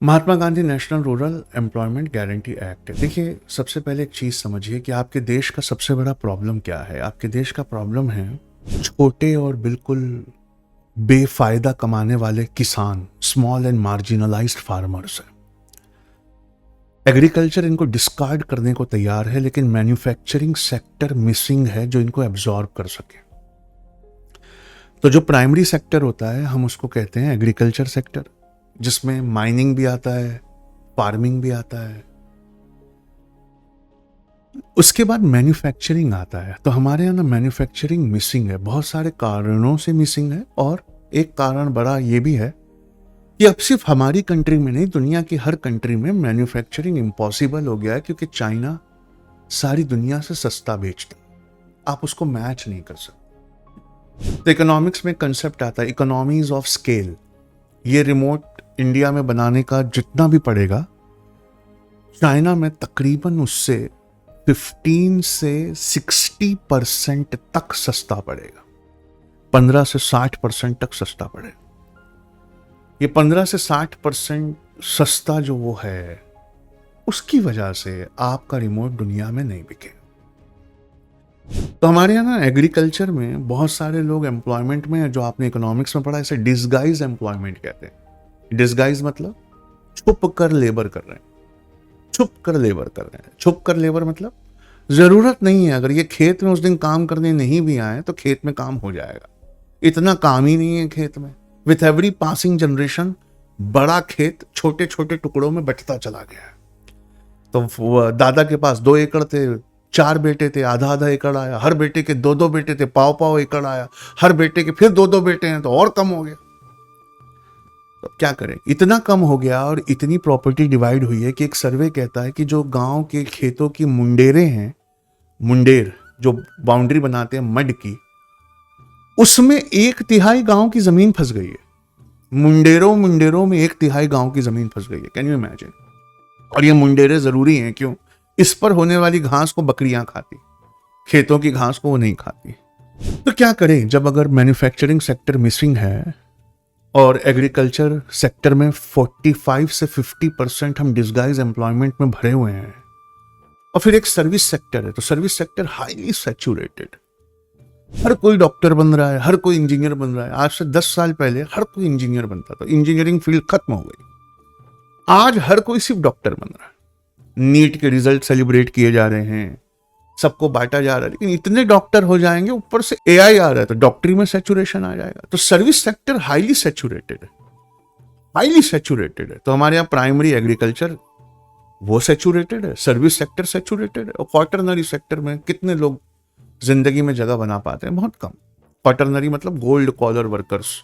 महात्मा Gandhi national rural employment guarantee act है। देखिए, सबसे पहले एक चीज़ समझिए कि आपके देश का सबसे बड़ा प्रॉब्लम क्या है। आपके देश का प्रॉब्लम है छोटे और बिल्कुल बेफायदा कमाने वाले किसान, स्मॉल एंड मार्जिनलाइज्ड फार्मर्स है। एग्रीकल्चर इनको डिस्कार्ड करने को तैयार है, लेकिन मैन्युफैक्चरिंग सेक्टर मिसिंग है जो इनको एब्जॉर्ब कर सके। तो जो प्राइमरी सेक्टर होता है हम उसको कहते हैं एग्रीकल्चर सेक्टर, जिसमें माइनिंग भी आता है, फार्मिंग भी आता है। उसके बाद मैन्युफैक्चरिंग आता है। तो हमारे यहाँ ना मैन्युफैक्चरिंग मिसिंग है, बहुत सारे कारणों से मिसिंग है। और एक कारण बड़ा ये भी है कि अब सिर्फ हमारी कंट्री में नहीं, दुनिया की हर कंट्री में मैन्युफैक्चरिंग इम्पॉसिबल हो गया है, क्योंकि चाइना सारी दुनिया से सस्ता बेचता है, आप उसको मैच नहीं कर सकते। तो इकोनॉमिक्स में कंसेप्ट आता है इकोनॉमीज ऑफ स्केल। ये रिमोट इंडिया में बनाने का जितना भी पड़ेगा, चाइना में तकरीबन उससे 15 से 60% तक सस्ता पड़ेगा। 15 से 60% तक सस्ता पड़ेगा। ये 15 से 60% सस्ता जो वो है, उसकी वजह से आपका रिमोट दुनिया में नहीं बिकेगा। तो हमारे यहाँ ना एग्रीकल्चर में बहुत सारे लोग एम्प्लॉयमेंट में, जो आपने इकोनॉमिक्स में पढ़ा, इसे डिसगाइज एम्प्लॉयमेंट कहते हैं। डिसगाइज मतलब छुप कर लेबर कर रहे हैं, छुप कर लेबर कर रहे हैं। छुप कर लेबर मतलब जरूरत नहीं है, अगर ये खेत में उस दिन काम करने नहीं भी आए तो खेत में काम हो जाएगा, इतना काम ही नहीं है खेत में। विथ एवरी पासिंग जनरेशन बड़ा खेत छोटे छोटे टुकड़ों में बंटता चला गया है। तो दादा के पास 2 एकड़ थे, 4 बेटे थे, आधा आधा एकड़ आया। हर बेटे के 2-2 बेटे थे, पाव पाव एकड़ आया। हर बेटे के फिर 2-2 बेटे हैं, तो और कम हो गया। तो क्या करें, इतना कम हो गया और इतनी प्रॉपर्टी डिवाइड हुई है कि एक सर्वे कहता है कि जो गांव के खेतों की मुंडेरें हैं, मुंडेर जो बाउंड्री बनाते हैं मड की, उसमें 1/3 गांव की जमीन फंस गई है। मुंडेरों में 1/3 गांव की जमीन फंस गई है। Can you imagine? और ये मुंडेरे जरूरी हैं, क्यों? इस पर होने वाली घास को बकरियां खाती, खेतों की घास को वो नहीं खाती। तो क्या करें जब अगर मैन्युफैक्चरिंग सेक्टर मिसिंग है और एग्रीकल्चर सेक्टर में 45 से 50% हम डिसगाइज एम्प्लॉयमेंट में भरे हुए हैं, और फिर एक सर्विस सेक्टर है। तो सर्विस सेक्टर हाईली सैचुरेटेड। हर कोई डॉक्टर बन रहा है, हर कोई इंजीनियर बन रहा है। आज से 10 साल पहले हर कोई इंजीनियर बनता था, इंजीनियरिंग फील्ड खत्म हो गई। आज हर कोई सिर्फ डॉक्टर बन रहा है। नीट के रिजल्ट सेलिब्रेट किए जा रहे हैं, सबको बांटा जा रहा है, लेकिन इतने डॉक्टर हो जाएंगे, ऊपर से एआई आ रहा है, तो डॉक्टरी में सैचुरेशन आ जाएगा। तो सर्विस सेक्टर हाईली सैचुरेटेड है, हाईली सैचुरेटेड है। तो हमारे यहाँ प्राइमरी एग्रीकल्चर वो सैचुरेटेड है, सर्विस सेक्टर सैचुरेटेड है। और क्वार्टरनरी सेक्टर में कितने लोग जिंदगी में जगह बना पाते हैं? बहुत कम। क्वार्टरनरी मतलब gold collar workers.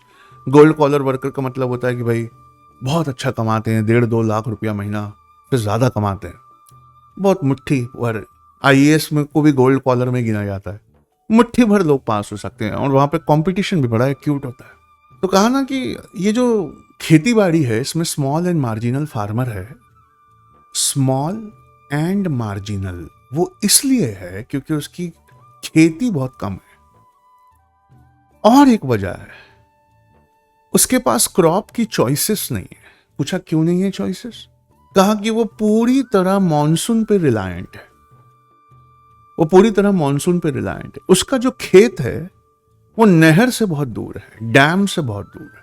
Gold collar worker का मतलब होता है कि भाई बहुत अच्छा कमाते हैं, 1.5-2 लाख रुपया महीना से ज्यादा कमाते हैं, बहुत मुट्ठी भर। आईएएस में को भी गोल्ड कॉलर में गिना जाता है। मुट्ठी भर लोग पास हो सकते हैं, और वहां पे कंपटीशन भी बड़ा एक्यूट होता है। तो कहा ना कि ये जो खेती बाड़ी है, इसमें स्मॉल एंड मार्जिनल फार्मर है। स्मॉल एंड मार्जिनल वो इसलिए है क्योंकि उसकी खेती बहुत कम है, और एक वजह है उसके पास क्रॉप की चॉइसेस नहीं है। पूछा क्यों नहीं है चॉइसेस? कहा कि वो पूरी तरह मॉनसून पे रिलायंट है। वो पूरी तरह मॉनसून पे रिलायंट है। उसका जो खेत है वो नहर से बहुत दूर है, डैम से बहुत दूर है।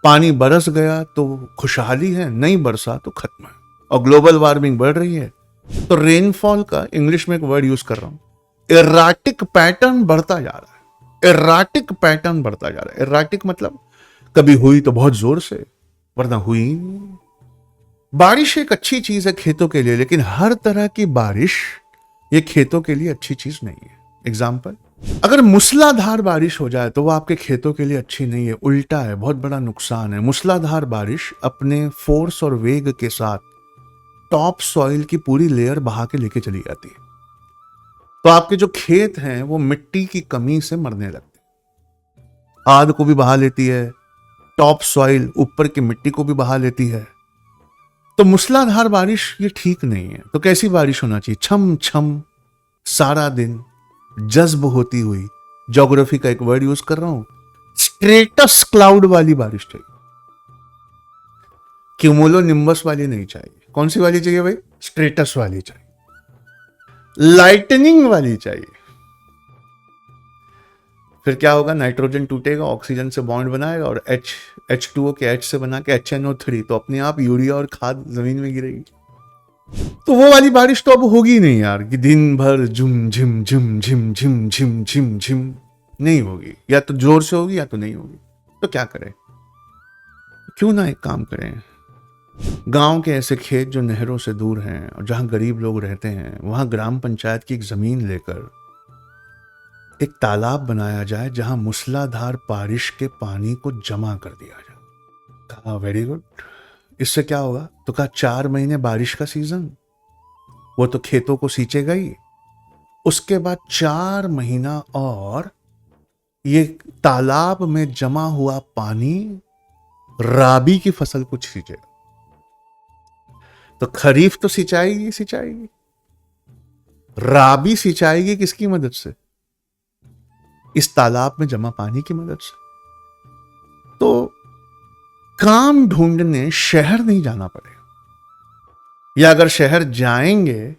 पानी बरस गया तो खुशहाली है, नहीं बरसा तो खत्म है। और ग्लोबल वार्मिंग बढ़ रही है, तो रेनफॉल का इंग्लिश में एक वर्ड यूज कर रहा हूं, एराटिक पैटर्न बढ़ता जा रहा है। एराटिक पैटर्न बढ़ता जा रहा है। एराटिक मतलब कभी हुई तो बहुत जोर से, वरना हुई ही नहीं। बारिश एक अच्छी चीज है खेतों के लिए, लेकिन हर तरह की बारिश ये खेतों के लिए अच्छी चीज नहीं है। एग्जाम्पल, अगर मूसलाधार बारिश हो जाए तो वो आपके खेतों के लिए अच्छी नहीं है, उल्टा है, बहुत बड़ा नुकसान है। मूसलाधार बारिश अपने फोर्स और वेग के साथ टॉप सॉइल की पूरी लेयर बहा के लेके चली जाती है। तो आपके जो खेत हैं वो मिट्टी की कमी से मरने लगते हैं। आग को भी बहा लेती है, टॉप सॉइल ऊपर की मिट्टी को भी बहा लेती है। तो मूसलाधार बारिश ये ठीक नहीं है। तो कैसी बारिश होना चाहिए? छम छम सारा दिन जज्ब होती हुई, ज्योग्राफी का एक वर्ड यूज कर रहा हूं, स्ट्रेटस क्लाउड वाली बारिश चाहिए। क्यूमुलो निम्बस वाली नहीं चाहिए। कौन सी वाली चाहिए भाई? स्ट्रेटस वाली चाहिए, लाइटनिंग वाली चाहिए। फिर क्या होगा? नाइट्रोजन टूटेगा, ऑक्सीजन से बॉन्ड बनाएगा और H2O के H से बना के HNO3, तो अपने आप यूरिया और खाद जमीन में गिरेगी। तो वो वाली बारिश तो अब होगी नहीं यार, कि दिन भर झुम झिम झिम झिम झिम झिम झिम झिम नहीं होगी। या तो जोर से होगी या तो नहीं होगी। तो क्या करें? क्यों ना एक काम करें, गांव के ऐसे खेत जो नहरों से दूर हैं और जहां गरीब लोग रहते हैं, वहां ग्राम पंचायत की एक जमीन लेकर एक तालाब बनाया जाए जहां मूसलाधार बारिश के पानी को जमा कर दिया जाए। कहा वेरी गुड। इससे क्या होगा? तो कहा 4 महीने बारिश का सीजन, वो तो खेतों को सींचेगा ही, उसके बाद 4 महीना और ये तालाब में जमा हुआ पानी राबी की फसल को सींचेगा। तो खरीफ तो सिंचाएगी सिंचाएगी, राबी सिंचाएगी किसकी मदद से? इस तालाब में जमा पानी की मदद से। तो काम ढूंढने शहर नहीं जाना पड़ेगा, या अगर शहर जाएंगे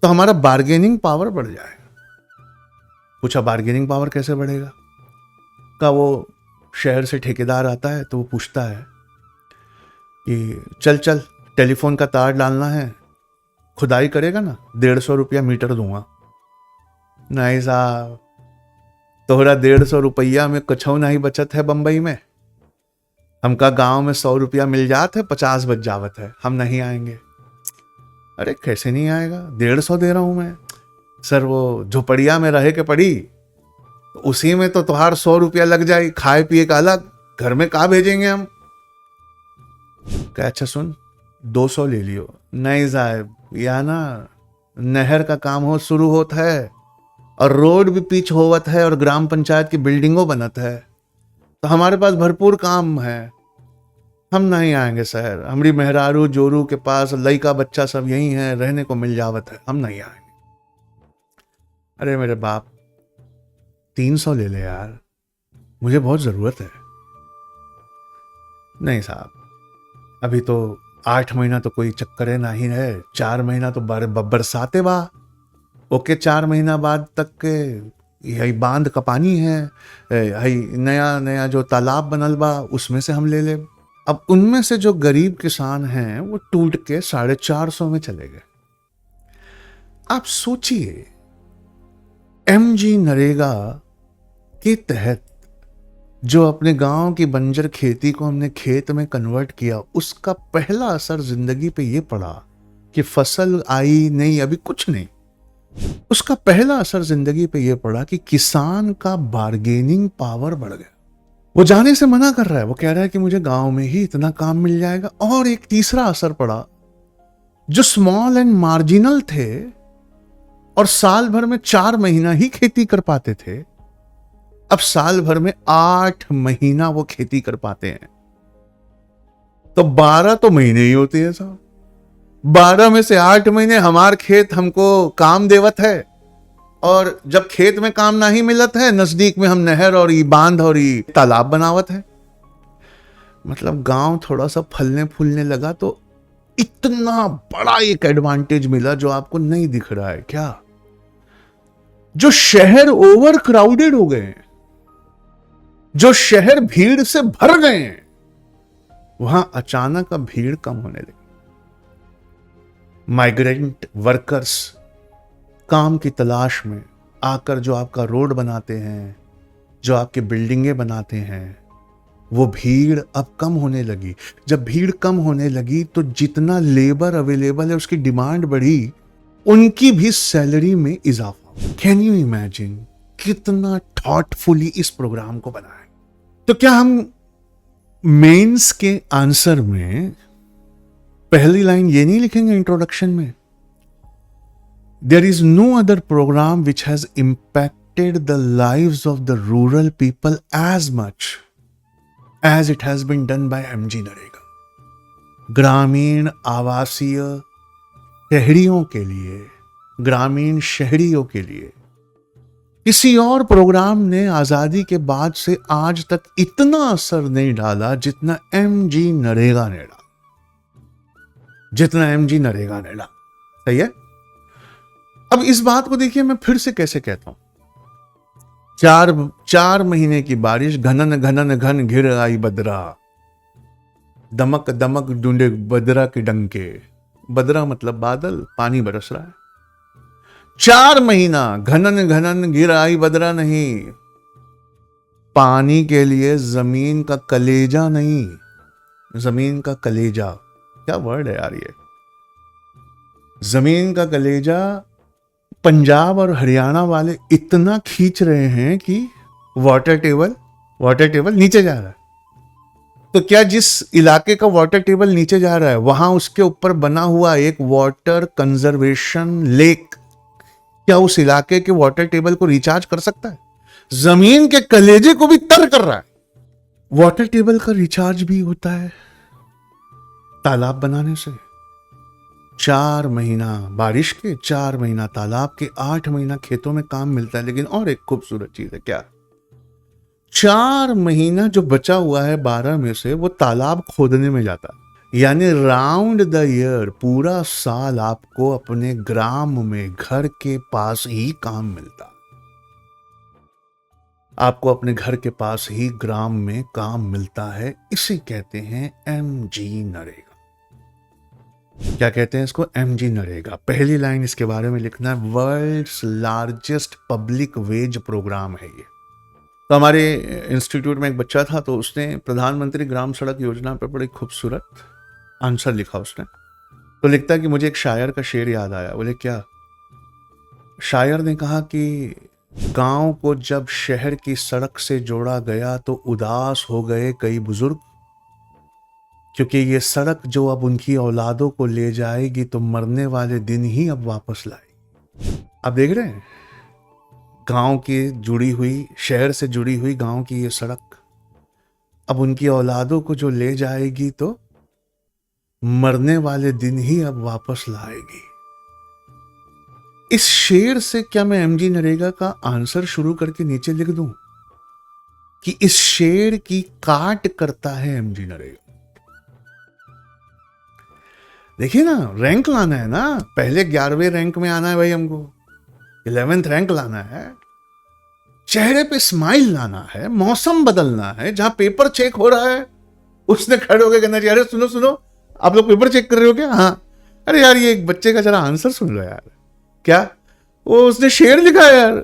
तो हमारा बार्गेनिंग पावर बढ़ जाएगा। पूछा बार्गेनिंग पावर कैसे बढ़ेगा? का वो शहर से ठेकेदार आता है तो वो पूछता है कि चल चल टेलीफोन का तार डालना है, खुदाई करेगा ना, 150 रुपया मीटर दूंगा। नहीं साहब, तोहरा 150 रुपया में कछौ नहीं बचत है बंबई में। हमका गांव में 100 रुपया मिल जात है, 50 बच जावत है, हम नहीं आएंगे। अरे कैसे नहीं आएगा? 150 दे रहा हूं मैं। सर वो झोपड़िया में रहे के पड़ी, तो उसी में तो तुहार 100 रुपया लग जाए, खाए पिए का अलग, घर में कहा भेजेंगे हम? क्या अच्छा सुन, 200 ले लियो। नहीं साहब, या ना नहर का काम हो शुरू होता है और रोड भी पिच होवत है और ग्राम पंचायत की बिल्डिंगों बनत है, तो हमारे पास भरपूर काम है, हम नहीं आएंगे शहर। हमारी मेहरारू जोरू के पास लड़का बच्चा सब यही है, रहने को मिल जावत है, हम नहीं आएंगे। अरे मेरे बाप, 300 ले ले यार, मुझे बहुत जरूरत है। नहीं साहब, अभी तो 8 महीना तो कोई चक्कर है नहीं है, 4 महीना तो बरसाते बा। ओके, 4 महीना बाद तक के यही बांध का पानी है, यही नया नया जो तालाब बनल बा उसमें से हम ले ले। अब उनमें से जो गरीब किसान हैं वो टूट के 450 में चले गए। आप सोचिए, MG नरेगा के तहत जो अपने गांव की बंजर खेती को हमने खेत में कन्वर्ट किया, उसका पहला असर जिंदगी पे ये पड़ा कि फसल आई नहीं, अभी कुछ नहीं। उसका पहला असर जिंदगी पे ये पड़ा कि किसान का बार्गेनिंग पावर बढ़ गया। वो जाने से मना कर रहा है, वो कह रहा है कि मुझे गांव में ही इतना काम मिल जाएगा। और एक तीसरा असर पड़ा, जो स्मॉल एंड मार्जिनल थे और साल भर में 4 महीना ही खेती कर पाते थे, अब साल भर में 8 महीना वो खेती कर पाते हैं। तो 12 तो महीने ही होते हैं साहब, 12 में से 8 महीने हमार खेत हमको काम देवत है। और जब खेत में काम नहीं मिलत है, नजदीक में हम नहर और बांध और तालाब बनावत है। मतलब गांव थोड़ा सा फलने फूलने लगा तो इतना बड़ा एक एडवांटेज मिला जो आपको नहीं दिख रहा है क्या? जो शहर ओवर क्राउडेड हो गए हैं, जो शहर भीड़ से भर गए हैं, वहां अचानक अब भीड़ कम होने लगी। माइग्रेंट वर्कर्स काम की तलाश में आकर जो आपका रोड बनाते हैं, जो आपके बिल्डिंगें बनाते हैं, वो भीड़ अब कम होने लगी। जब भीड़ कम होने लगी तो जितना लेबर अवेलेबल है उसकी डिमांड बढ़ी, उनकी भी सैलरी में इजाफा। कैन यू इमेजिन कितना थॉटफुली इस प्रोग्राम को बनाया? तो क्या हम मेंस के आंसर में पहली लाइन ये नहीं लिखेंगे इंट्रोडक्शन में, there is no other program which has impacted the lives of the rural people as much as it has been done by MG NREGA. ग्रामीण आवासीय शहरियों के लिए, ग्रामीण शहरियों के लिए किसी और प्रोग्राम ने आजादी के बाद से आज तक इतना असर नहीं डाला जितना MG नरेगा ने डाला। जितना एमजी नरेगा ने डाला। सही है। अब इस बात को देखिए, मैं फिर से कैसे कहता हूं, 4 महीने की बारिश, घनन घनन घन घिर आई बदरा, दमक दमक ढूंढे बदरा के डंके। बदरा मतलब बादल, पानी बरस रहा है। 4 महीना घनन घनन घिर आई बदरा नहीं, पानी के लिए जमीन का कलेजा नहीं, जमीन का कलेजा, क्या वर्ड है यार ये, जमीन का कलेजा। पंजाब और हरियाणा वाले इतना खींच रहे हैं कि वाटर टेबल नीचे जा रहा है। तो क्या जिस इलाके का वाटर टेबल नीचे जा रहा है, वहां उसके ऊपर बना हुआ एक वाटर कंजर्वेशन लेक, क्या उस इलाके के वाटर टेबल को रिचार्ज कर सकता है? जमीन के कलेजे को भी तर कर रहा है। वाटर टेबल का रिचार्ज भी होता है तालाब बनाने से। 4 महीना बारिश के, 4 महीना तालाब के, 8 महीना खेतों में काम मिलता है। लेकिन और एक खूबसूरत चीज है, क्या? 4 महीना जो बचा हुआ है 12 में से, वो तालाब खोदने में जाता है। यानी राउंड द ईयर, पूरा साल आपको अपने ग्राम में, घर के पास ही काम मिलता। आपको अपने घर के पास ही ग्राम में काम मिलता है। इसे कहते हैं एमजी नरेगा। क्या कहते हैं इसको? MG NREGA. पहली लाइन इसके बारे में लिखना है, world's largest public wage program है ये। तो हमारे इंस्टीट्यूट में एक बच्चा था, तो उसने प्रधानमंत्री ग्राम सड़क योजना पर बड़ी खूबसूरत आंसर लिखा उसने। तो लिखता है कि मुझे एक शायर का शेर याद आया। बोले क्या? शायर ने कहा कि गांव को जब शहर की सड़क से जोड़ा गया तो उदास हो गए कई बुजुर्ग, क्योंकि ये सड़क जो अब उनकी औलादों को ले जाएगी तो मरने वाले दिन ही अब वापस लाएगी। अब देख रहे हैं, गांव की जुड़ी हुई, शहर से जुड़ी हुई गांव की ये सड़क अब उनकी औलादों को जो ले जाएगी तो मरने वाले दिन ही अब वापस लाएगी। इस शेर से क्या मैं एमजी नरेगा का आंसर शुरू करके नीचे लिख दूं कि इस शेर की काट करता है एमजी नरेगा? देखिए ना, रैंक लाना है ना, पहले 11वें रैंक में आना है भाई, हमको 11th रैंक लाना है, चेहरे पे स्माइल लाना है, मौसम बदलना है। जहां पेपर चेक हो रहा है उसने खड़े होकर कहना चाहिए, अरे सुनो सुनो, आप लोग पेपर चेक कर रहे हो क्या? हाँ। अरे यार, ये एक बच्चे का जरा आंसर सुन लो यार। क्या? वो उसने शेर लिखा है यार,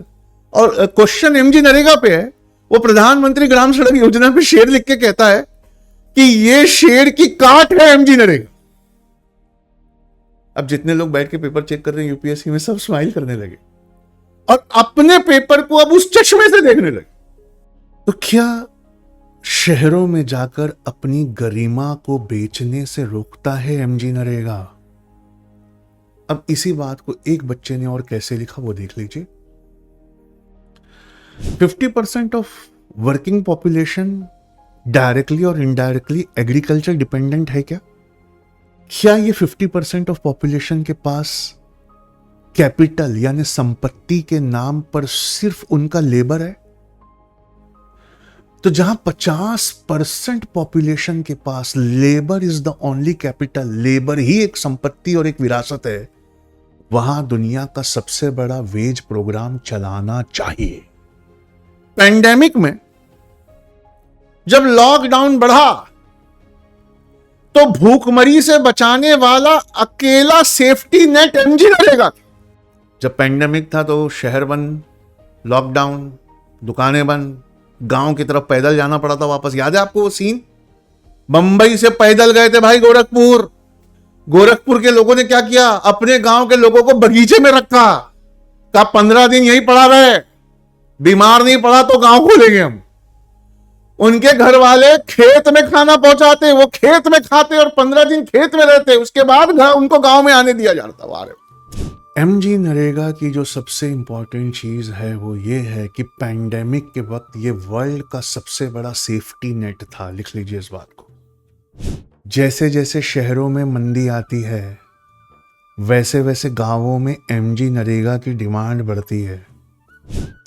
और क्वेश्चन एमजी नरेगा पे है। वो प्रधानमंत्री ग्राम सड़क योजना पे शेर लिख के कहता है कि ये शेर की काट है एमजी नरेगा। अब जितने लोग बैठ के पेपर चेक कर रहे हैं यूपीएससी में, सब स्माइल करने लगे और अपने पेपर को अब उस चश्मे से देखने लगे। तो क्या शहरों में जाकर अपनी गरिमा को बेचने से रोकता है एमजी नरेगा? अब इसी बात को एक बच्चे ने और कैसे लिखा वो देख लीजिए। 50% ऑफ वर्किंग पॉपुलेशन डायरेक्टली और इनडायरेक्टली एग्रीकल्चर डिपेंडेंट है क्या? क्या ये 50% ऑफ पॉपुलेशन के पास कैपिटल यानी संपत्ति के नाम पर सिर्फ उनका लेबर है? तो जहां 50% पॉपुलेशन के पास labour is the only capital, labour ही एक संपत्ति और एक विरासत है, वहां दुनिया का सबसे बड़ा वेज प्रोग्राम चलाना चाहिए। पैंडेमिक में जब लॉकडाउन बढ़ा तो भूखमरी से बचाने वाला अकेला सेफ्टी नेट एमजी नरेगा। जब पैंडेमिक था तो शहर बंद, लॉकडाउन, दुकानें बंद, गांव की तरफ पैदल जाना पड़ा था वापस। याद है आपको वो सीन? बंबई से पैदल गए थे भाई गोरखपुर। गोरखपुर के लोगों ने क्या किया? अपने गांव के लोगों को बगीचे में रखा, कहा 15 दिन यहीं पड़ा रहे, बीमार नहीं पड़ा तो गांव खोलेंगे हम। उनके घर वाले खेत में खाना पहुंचाते, वो खेत में खाते और 15 दिन खेत में रहते, उसके बाद उनको गांव में आने दिया जाता। वारे एमजी नरेगा की जो सबसे इंपॉर्टेंट चीज है वो ये है कि पैंडेमिक के वक्त ये वर्ल्ड का सबसे बड़ा सेफ्टी नेट था। लिख लीजिए इस बात को। जैसे जैसे शहरों में मंदी आती है वैसे वैसे गांवों में एमजी नरेगा की डिमांड बढ़ती है।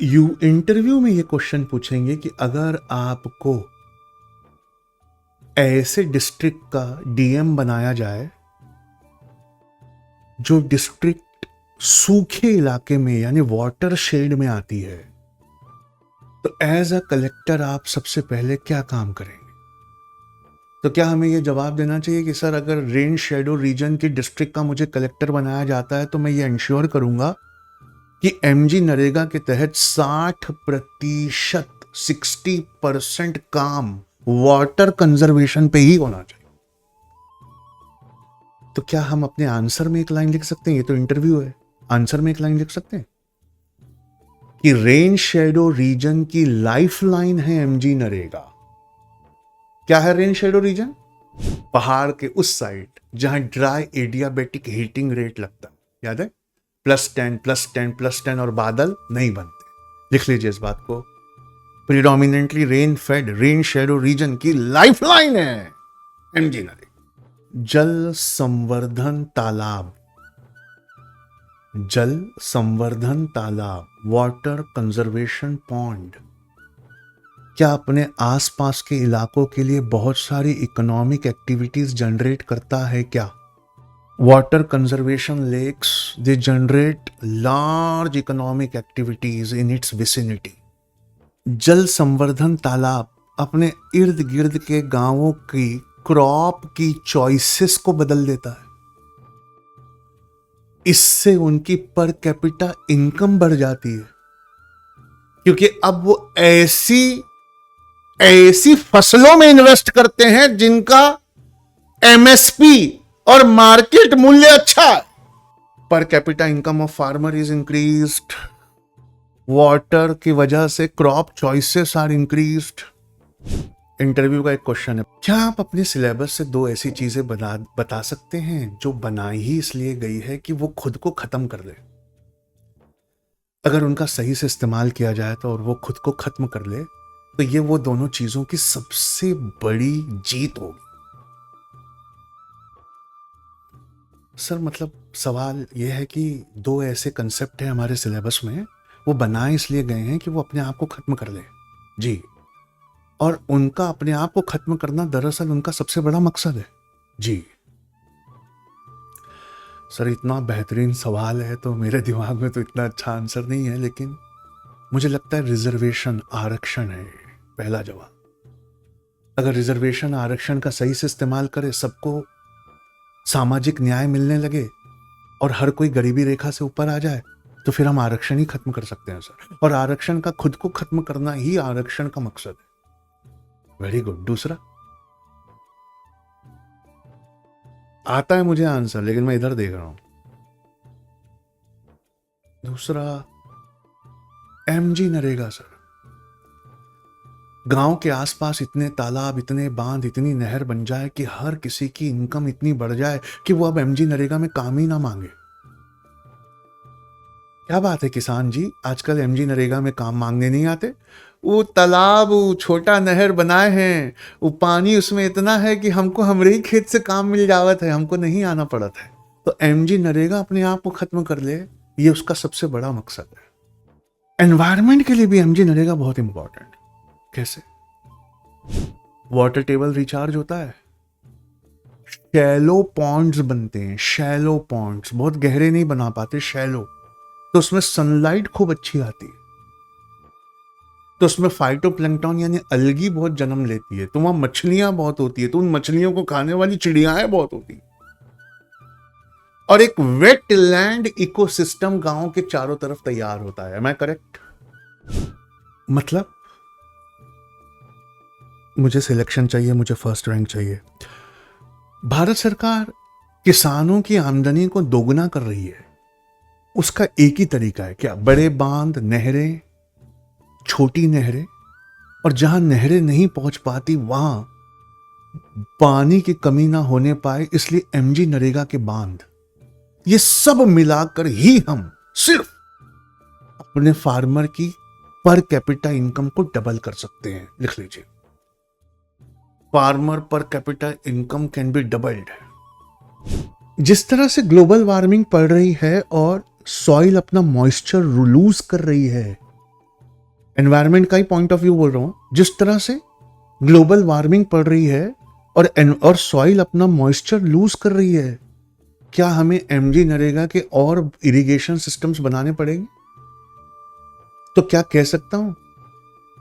इंटरव्यू में ये क्वेश्चन पूछेंगे कि अगर आपको ऐसे डिस्ट्रिक्ट का डीएम बनाया जाए जो डिस्ट्रिक्ट सूखे इलाके में यानी वाटर शेड में आती है, तो एज अ कलेक्टर आप सबसे पहले क्या काम करेंगे? तो क्या हमें ये जवाब देना चाहिए कि सर अगर रेन शेडो रीजन की डिस्ट्रिक्ट का मुझे कलेक्टर बनाया जाता है तो मैं ये इंश्योर करूंगा कि एमजी नरेगा के तहत 60% 60% काम वाटर कंजर्वेशन पे ही होना चाहिए? तो क्या हम अपने आंसर में एक लाइन लिख सकते हैं? ये तो इंटरव्यू है, आंसर में एक लाइन लिख सकते हैं कि रेन शेडो रीजन की लाइफलाइन है एमजी नरेगा। क्या है रेन शेडो रीजन? पहाड़ के उस साइड जहां ड्राई एडियाबेटिक हीटिंग रेट लगता है, याद है? +10 +10 +10 और बादल नहीं बनते। लिख लीजिए इस बात को। Predominantly rain fade rain shadow reason की लाइफलाइन है एमजी नरेगा। जल संवर्धन तालाब, जल संवर्धन तालाब, वाटर कंजर्वेशन पॉन्ड, क्या अपने आसपास के इलाकों के लिए बहुत सारी इकोनॉमिक एक्टिविटीज जनरेट करता है क्या? Water conservation lakes, they generate large economic activities in its vicinity. जल संवर्धन तालाब अपने इर्द गिर्द के गांवों की क्रॉप की चॉइसेस को बदल देता है। इससे उनकी पर कैपिटा इनकम बढ़ जाती है, क्योंकि अब वो ऐसी फसलों में इन्वेस्ट करते हैं जिनका एमएसपी और मार्केट मूल्य अच्छा है। Per capita income of farmer is increased, water की वजह से crop choices are increased. Interview का एक क्वेश्चन है, क्या आप अपने सिलेबस से 2 ऐसी चीजें बता सकते हैं जो बनाई ही इसलिए गई है कि वो खुद को खत्म कर ले? अगर उनका सही से इस्तेमाल किया जाए तो और वो खुद को खत्म कर ले तो ये वो दोनों चीजों की सबसे बड़ी जीत होगी। सर मतलब सवाल यह है कि 2 ऐसे कंसेप्ट हैं हमारे सिलेबस में, वो बनाए इसलिए गए हैं कि वो अपने आप को खत्म कर ले। जी, और उनका अपने आप को खत्म करना दरअसल उनका सबसे बड़ा मकसद है। जी सर, इतना बेहतरीन सवाल है तो मेरे दिमाग में तो इतना अच्छा आंसर नहीं है, लेकिन मुझे लगता है रिजर्वेशन, आरक्षण है पहला जवाब। अगर रिजर्वेशन आरक्षण का सही से इस्तेमाल करे, सबको सामाजिक न्याय मिलने लगे और हर कोई गरीबी रेखा से ऊपर आ जाए, तो फिर हम आरक्षण ही खत्म कर सकते हैं सर। और आरक्षण का खुद को खत्म करना ही आरक्षण का मकसद है। Very good. दूसरा आता है मुझे आंसर, लेकिन मैं इधर देख रहा हूं। दूसरा एमजी नरेगा सर, गांव के आसपास इतने तालाब, इतने बांध, इतनी नहर बन जाए कि हर किसी की इनकम इतनी बढ़ जाए कि वो अब एमजी नरेगा में काम ही ना मांगे। क्या बात है किसान जी, आजकल एमजी नरेगा में काम मांगने नहीं आते। वो तालाब, वो छोटा नहर बनाए हैं, वो पानी उसमें इतना है कि हमको हमारे ही खेत से काम मिल जावत है, हमको नहीं आना पड़ता है। तो एमजी नरेगा अपने आप को खत्म कर ले, ये उसका सबसे बड़ा मकसद है। एनवायरमेंट के लिए भी एमजी नरेगा बहुत इंपॉर्टेंट। कैसे? वाटर टेबल रिचार्ज होता है, शैलो पॉन्ड्स बनते हैं, शैलो पॉन्ड्स, बहुत गहरे नहीं बना पाते, शैलो, तो उसमें सनलाइट खूब अच्छी आती है, तो उसमें फाइटोप्लैंक्टन यानी अलगी बहुत जन्म लेती है, तो वहां मछलियां बहुत होती है, तो उन मछलियों को खाने वाली चिड़ियाएं बहुत होती है, और एक वेटलैंड इकोसिस्टम गांव के चारों तरफ तैयार होता है। मैं करेक्ट? मतलब मुझे सिलेक्शन चाहिए, मुझे फर्स्ट रैंक चाहिए। भारत सरकार किसानों की आमदनी को दोगुना कर रही है, उसका एक ही तरीका है क्या? बड़े बांध, नहरें, छोटी नहरें, और जहां नहरें नहीं पहुंच पाती वहां पानी की कमी ना होने पाए, इसलिए एमजी नरेगा के बांध, ये सब मिलाकर ही हम सिर्फ अपने फार्मर की पर कैपिटा इनकम को डबल कर सकते हैं। लिख लीजिए, फार्मर पर capita income can be doubled. जिस तरह से ग्लोबल वार्मिंग बढ़ रही है और सॉइल अपना मॉइस्चर लूज कर रही है, एनवायरनमेंट का ही पॉइंट ऑफ व्यू बोल रहा हूं, जिस तरह से ग्लोबल वार्मिंग बढ़ रही है और सॉइल अपना मॉइस्चर लूज कर रही है, क्या हमें एमजी नरेगा के और इरिगेशन सिस्टम्स बनाने पड़ेंगे? तो क्या कह सकता हूं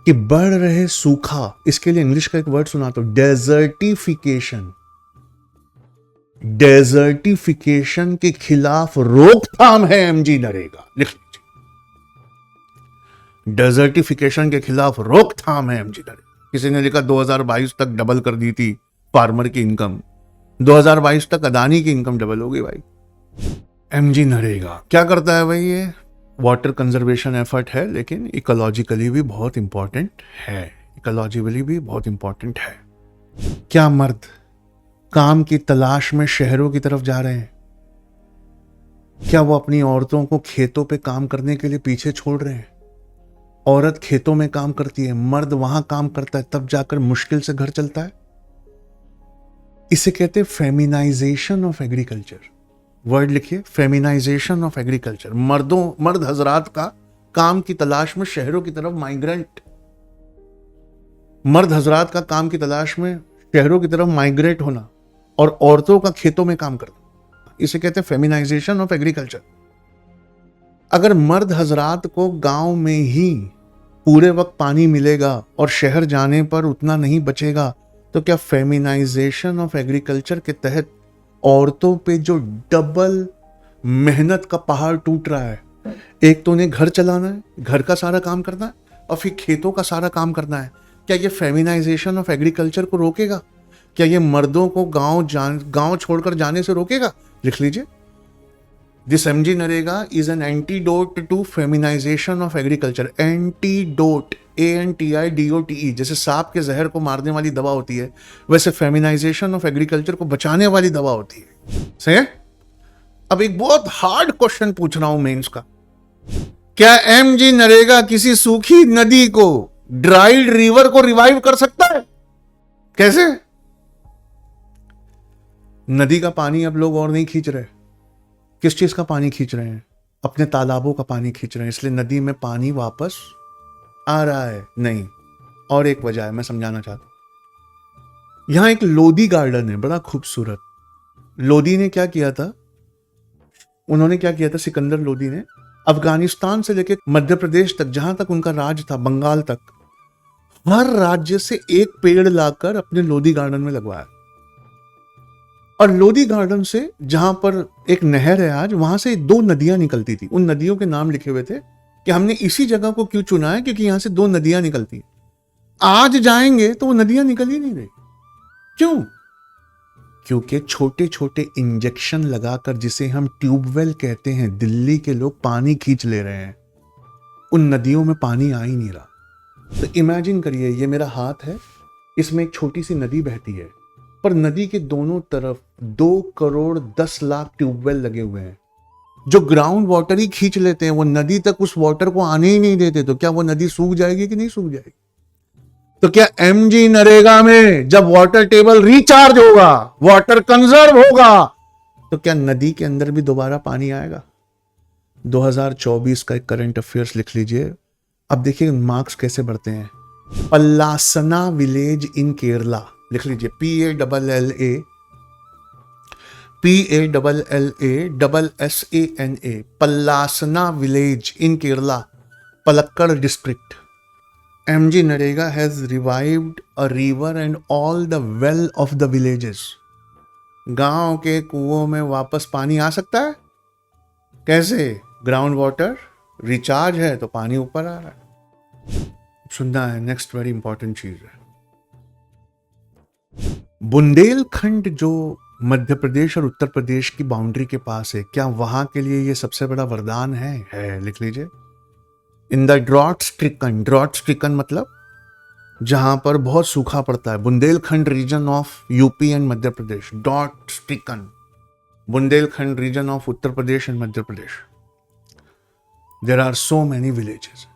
कि बढ़ रहे सूखा, इसके लिए इंग्लिश का एक वर्ड सुनाता हूं, डेजर्टिफिकेशन। डेजर्टिफिकेशन के खिलाफ रोकथाम है एमजी नरेगा। लिख लीजिए, डेजर्टिफिकेशन के खिलाफ रोकथाम है एमजी नरेगा। किसी ने लिखा 2022 तक डबल कर दी थी फार्मर की इनकम, 2022 तक अदानी की इनकम डबल हो गई भाई। एमजी नरेगा क्या करता है भाई? ये वाटर कंजर्वेशन एफर्ट है, लेकिन इकोलॉजिकली भी बहुत इंपॉर्टेंट है। इकोलॉजिकली भी बहुत इंपॉर्टेंट है। क्या मर्द काम की तलाश में शहरों की तरफ जा रहे हैं? क्या वो अपनी औरतों को खेतों पे काम करने के लिए पीछे छोड़ रहे हैं? औरत खेतों में काम करती है, मर्द वहां काम करता है, तब जाकर मुश्किल से घर चलता है। इसे कहते हैं फेमिनाइजेशन ऑफ एग्रीकल्चर। वर्ड लिखिए, फेमिनाइजेशन ऑफ एग्रीकल्चर। मर्द हजरात का काम की तलाश में शहरों की तरफ माइग्रेंट, मर्द हजरात का काम की तलाश में शहरों की तरफ माइग्रेट होना और औरतों का खेतों में काम करना, इसे कहते हैं फेमिनाइजेशन ऑफ एग्रीकल्चर। अगर मर्द हजरात को गांव में ही पूरे वक्त पानी मिलेगा और शहर जाने पर उतना नहीं बचेगा, तो क्या फेमिनाइजेशन ऑफ एग्रीकल्चर के तहत औरतों पे जो डबल मेहनत का पहाड़ टूट रहा है, एक तो उन्हें घर चलाना है, घर का सारा काम करना है, और फिर खेतों का सारा काम करना है, क्या ये फेमिनाइजेशन ऑफ एग्रीकल्चर को रोकेगा? क्या ये मर्दों को गांव छोड़कर जाने से रोकेगा? लिख लीजिए, this MG NREGA is an antidote to feminisation of agriculture. Antidote, ANTIDOTE, जैसे सांप के जहर को मारने वाली दवा होती है, वैसे फेमिनाइजेशन ऑफ एग्रीकल्चर को बचाने वाली दवा होती है। सही है? अब एक बहुत हार्ड क्वेश्चन पूछ रहा हूं मेंस का, क्या एमजी नरेगा किसी सूखी नदी को, ड्राइड रिवर को रिवाइव कर सकता है? कैसे? नदी का पानी अब लोग और नहीं खींच रहे। किस चीज का पानी खींच रहे हैं? अपने तालाबों का पानी खींच रहे हैं, इसलिए नदी में पानी वापस आ रहा है। नहीं, और एक वजह है, मैं समझाना चाहता हूं। यहां एक लोधी गार्डन है, बड़ा खूबसूरत। लोधी ने क्या किया था? उन्होंने क्या किया था? सिकंदर लोधी ने अफगानिस्तान से लेकर मध्य प्रदेश तक, जहां तक उनका राज था, बंगाल तक, हर राज्य से एक पेड़ लाकर अपने लोधी गार्डन में लगवाया। और लोधी गार्डन से, जहां पर एक नहर है आज, वहां से 2 नदियां निकलती थी। उन नदियों के नाम लिखे हुए थे कि हमने इसी जगह को क्यों चुना है, क्योंकि यहां से 2 नदियां निकलती हैं। आज जाएंगे तो वो नदियां निकल ही नहीं रही। क्यों? क्योंकि छोटे छोटे इंजेक्शन लगाकर, जिसे हम ट्यूबवेल कहते हैं, दिल्ली के लोग पानी खींच ले रहे हैं। उन नदियों में पानी आ ही नहीं रहा। तो इमेजिन करिए, ये मेरा हाथ है, इसमें एक छोटी सी नदी बहती है, पर नदी के दोनों तरफ 2,10,00,000 ट्यूबवेल लगे हुए हैं, जो ग्राउंड वाटर ही खींच लेते हैं। वो नदी तक उस वाटर को आने ही नहीं देते। तो क्या वो नदी सूख जाएगी कि नहीं सूख जाएगी? तो क्या एमजी नरेगा में जब वाटर टेबल रिचार्ज होगा, वाटर कंजर्व होगा, तो क्या नदी के अंदर भी दोबारा पानी आएगा? 2024 का एक करंट अफेयर्स लिख लीजिए। अब देखिए मार्क्स कैसे बढ़ते हैं। पल्लासना विलेज इन केरला, लिख लीजिए, PALLASSANA, Pallassana village in Kerala, Palakkad district. MG NREGA has revived a river and all the well of the villages. गांव के कुओं में वापस पानी आ सकता है। कैसे? ग्राउंड वाटर रिचार्ज है तो पानी ऊपर आ रहा है। सुनना है, नेक्स्ट वेरी इंपॉर्टेंट चीज है। बुंदेलखंड जो मध्य प्रदेश और उत्तर प्रदेश की बाउंड्री के पास है, क्या वहां के लिए ये सबसे बड़ा वरदान है? लिख लीजिए, in the drought stricken. Drought stricken मतलब जहां पर बहुत सूखा पड़ता है। Bundelkhand region of UP and Madhya Pradesh, drought stricken. Bundelkhand region of Uttar Pradesh and Madhya Pradesh, there are so many villages.